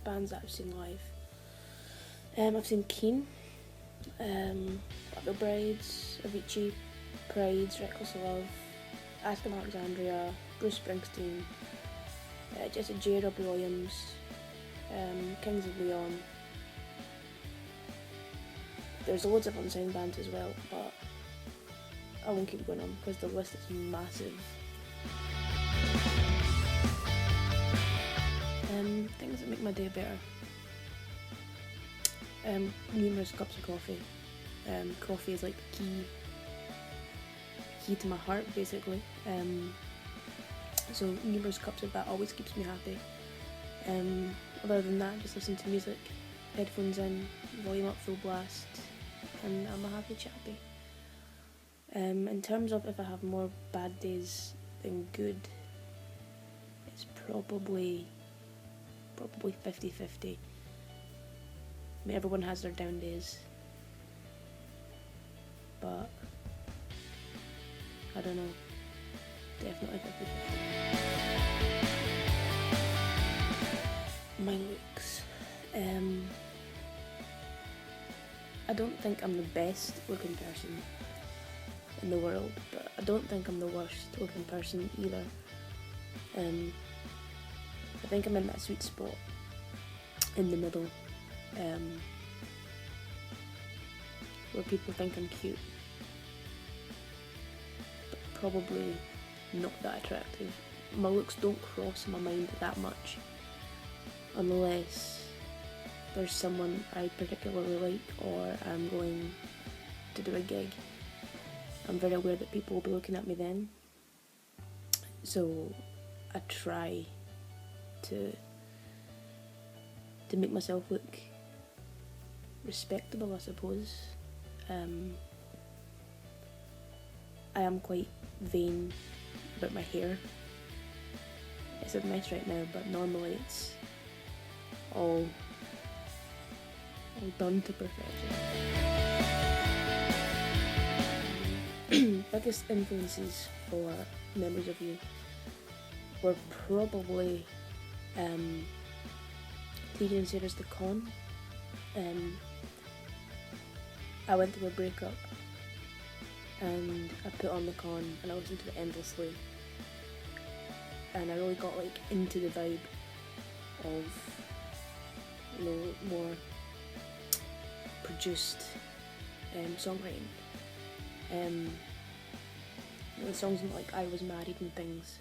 bands that I've seen live. I've seen Keane, Black Veil Brides, Avicii, Prides, Reckless Love, Aspen Alexandria, Bruce Springsteen, Jessie J, Robbie Williams, Kings of Leon. There's loads of unsigned bands as well, but I won't keep going on because the list is massive. Things that make my day better. Numerous cups of coffee. Coffee is like the key to my heart, basically. So numerous cups of that always keeps me happy. Other than that, just listen to music, headphones in, volume up full blast, and I'm a happy chappy. In terms of if I have more bad days than good, it's probably 50-50. I mean, everyone has their down days, but I don't know, definitely 50-50. My looks. I don't think I'm the best looking person in the world, but I don't think I'm the worst looking person either. I think I'm in that sweet spot in the middle, where people think I'm cute, but probably not that attractive. My looks don't cross my mind that much unless there's someone I particularly like or I'm going to do a gig. I'm very aware that people will be looking at me then, so I try to make myself look respectable, I suppose. I am quite vain about my hair. It's a mess right now, but normally it's all done to perfection. Biggest influences for Memories of You were probably TJ and Sarah's The Con. I went through a breakup and I put on The Con and I listened to it endlessly, and I really got like into the vibe of, you know, more produced songwriting. The songs like I Was Married and things.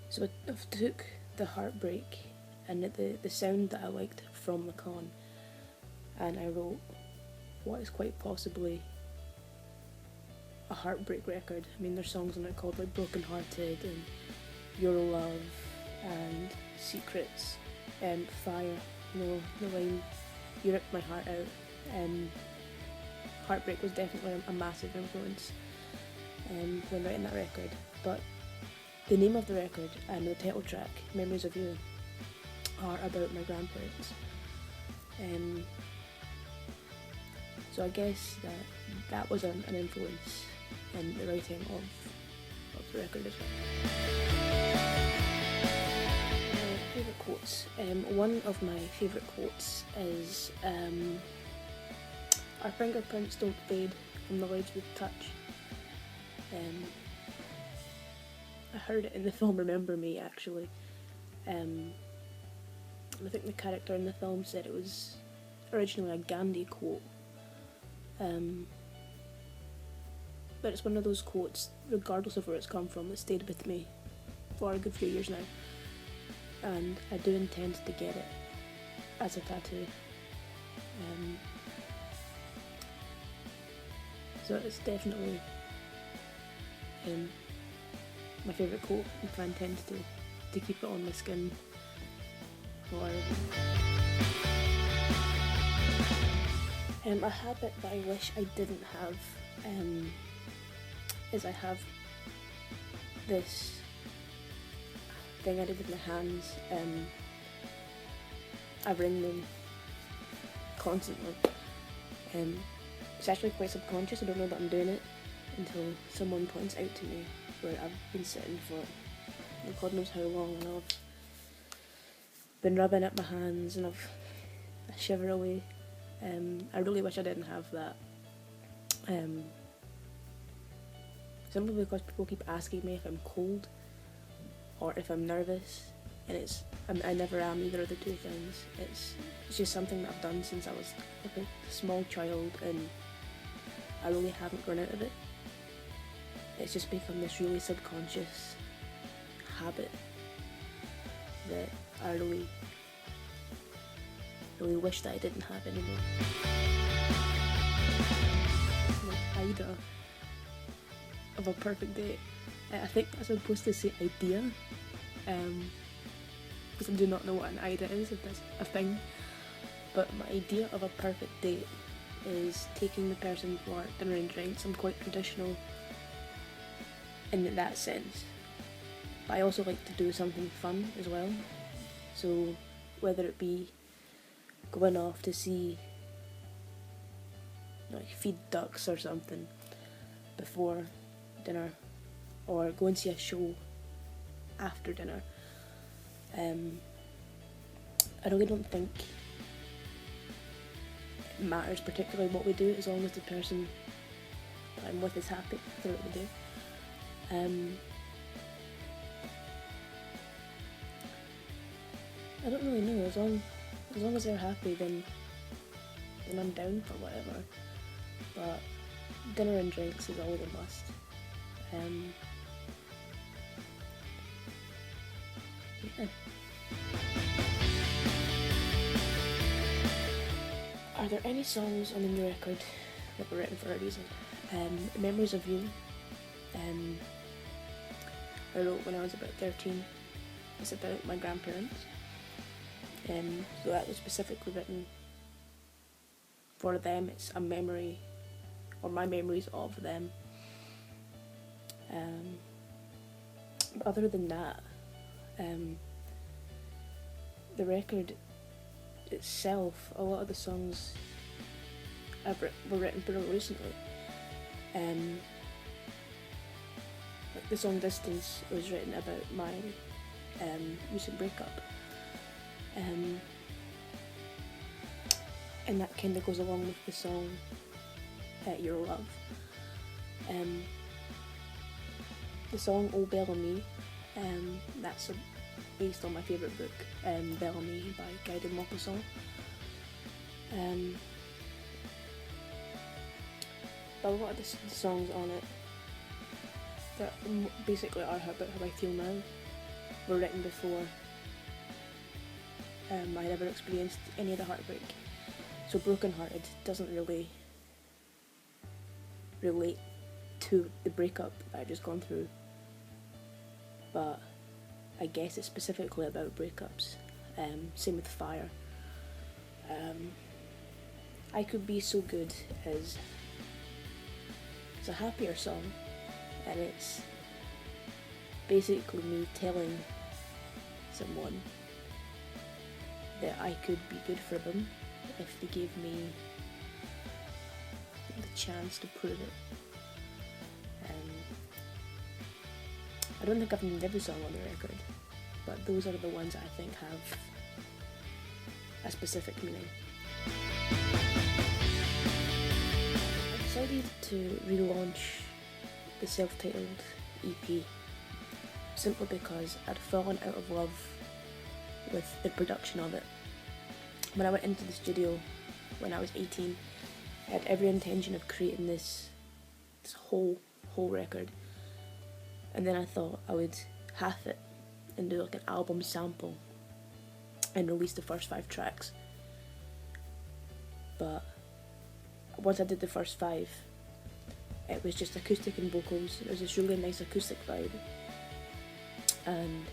So I took the heartbreak and the sound that I liked from The Con, and I wrote what is quite possibly a heartbreak record. I mean, there's songs on it called like Broken Hearted and Your Love and Secrets and Fire. You know, the line, you ripped my heart out. Heartbreak was definitely a massive influence when writing that record. But the name of the record and the title track, Memories of You, are about my grandparents. So I guess that was an influence in the writing of the record as well. Favourite quotes. One of my favourite quotes is, our fingerprints don't fade from the lives we touch. I heard it in the film Remember Me, actually. I think the character in the film said it was originally a Gandhi quote. But it's one of those quotes, regardless of where it's come from, that stayed with me for a good few years now. And I do intend to get it as a tattoo. So it's definitely my favourite quote, if I intend to keep it on my skin forever. A habit that I wish I didn't have is I have this thing I did with my hands. I wring them constantly. It's actually quite subconscious. I don't know that I'm doing it until someone points out to me where I've been sitting for God knows how long, and been rubbing at my hands and I shiver away. I really wish I didn't have that. Simply because people keep asking me if I'm cold or if I'm nervous, and I never am either of the two things. It's just something that I've done since I was like a small child, and I really haven't grown out of it. It's just become this really subconscious habit that I really wish that I didn't have anymore. The idea of a perfect date. I think I'm supposed to say idea, because I do not know what an idea is, if that's a thing. But my idea of a perfect date is taking the person for dinner and drinks. I'm quite traditional in that sense, but I also like to do something fun as well. So whether it be going off to see, like, feed ducks or something before dinner, or go and see a show after dinner. I really don't think it matters particularly what we do, as long as the person that I'm with is happy with what we do. I don't really know, as long as they're happy, then I'm down for whatever. But dinner and drinks is always a must. Yeah. Are there any songs on the new record that were written for a reason? Memories of You. I wrote when I was about 13. It's about my grandparents. So that was specifically written for them. It's a memory, or my memories of them. But other than that, the record itself, a lot of the songs were written pretty recently. Like the song Distance was written about my recent breakup. And that kind of goes along with the song Your Love. The song Oh Bellamy, that's based on my favourite book, Bellamy by Guy de Maupassant. But a lot of the songs on it that basically are about how I feel now were written before I'd ever experienced any of the heartbreak. So Broken Hearted doesn't really relate to the breakup that I've just gone through, but I guess it's specifically about breakups. Same with Fire. I Could Be So Good is a happier song, and it's basically me telling someone that I could be good for them if they gave me the chance to prove it. I don't think I've named every song on the record, but those are the ones I think have a specific meaning. I decided to relaunch the self-titled EP simply because I'd fallen out of love with the production of it. When I went into the studio when I was 18, I had every intention of creating this whole record, and then I thought I would half it and do like an album sample and release the first 5 tracks. But once I did the first 5, it was just acoustic and vocals. It was this really nice acoustic vibe, and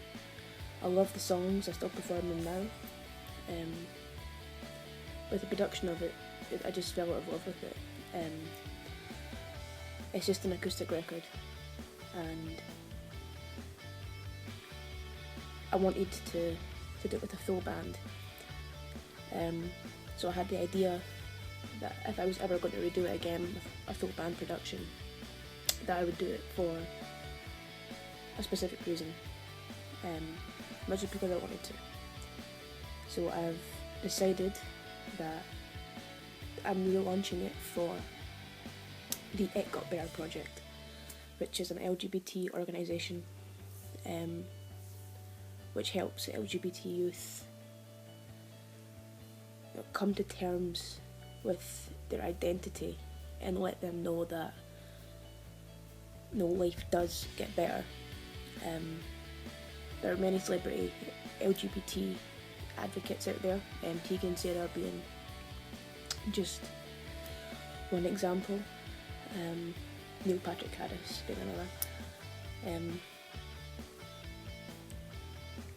I love the songs. I still perform them now. With the production of it, I just fell out of love with it. It's just an acoustic record, and I wanted to do it with a full band. So I had the idea that if I was ever going to redo it again with a full band production, that I would do it for a specific reason, not just because I wanted to. So I've decided that I'm relaunching it for the It Got Better project, which is an LGBT organisation which helps LGBT youth come to terms with their identity and let them know that life does get better. There are many celebrity LGBT advocates out there, Tegan and Sarah being just one example, Neil Patrick Harris being another.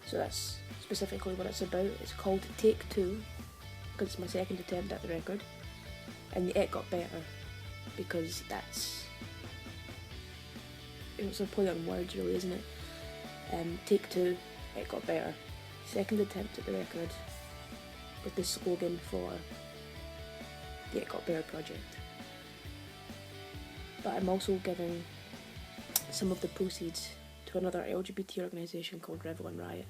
So that's specifically what it's about. It's called Take Two, because it's my second attempt at the record, and the It Got Better, because it's a play on words really, isn't it? Take Two, It Got Better. Second attempt at the record with the slogan for the It Got Better project. But I'm also giving some of the proceeds to another LGBT organisation called Riot.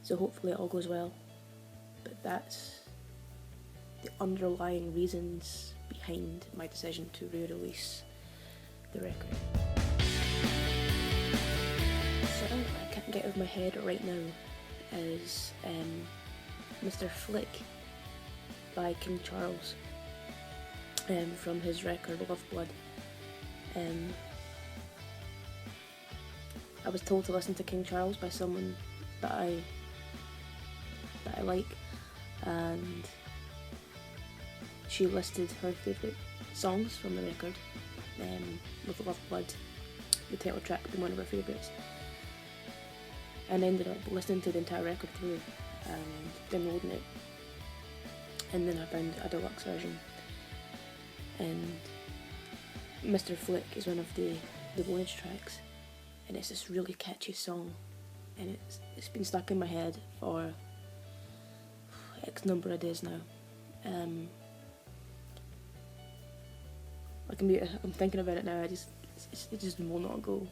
So hopefully it all goes well. But that's the underlying reasons behind my decision to re-release the record. The song I can't get out of my head right now is Mr. Flick by King Charles, from his record Love Blood. I was told to listen to King Charles by someone that I like, and she listed her favourite songs from the record, with Love Blood, the title track being one of her favourites, and ended up listening to the entire record through and downloading it, and then I found a deluxe version, and Mr. Flick is one of the bonus tracks, and it's this really catchy song, and it's been stuck in my head for X number of days now. I'm thinking about it now. It just will not go.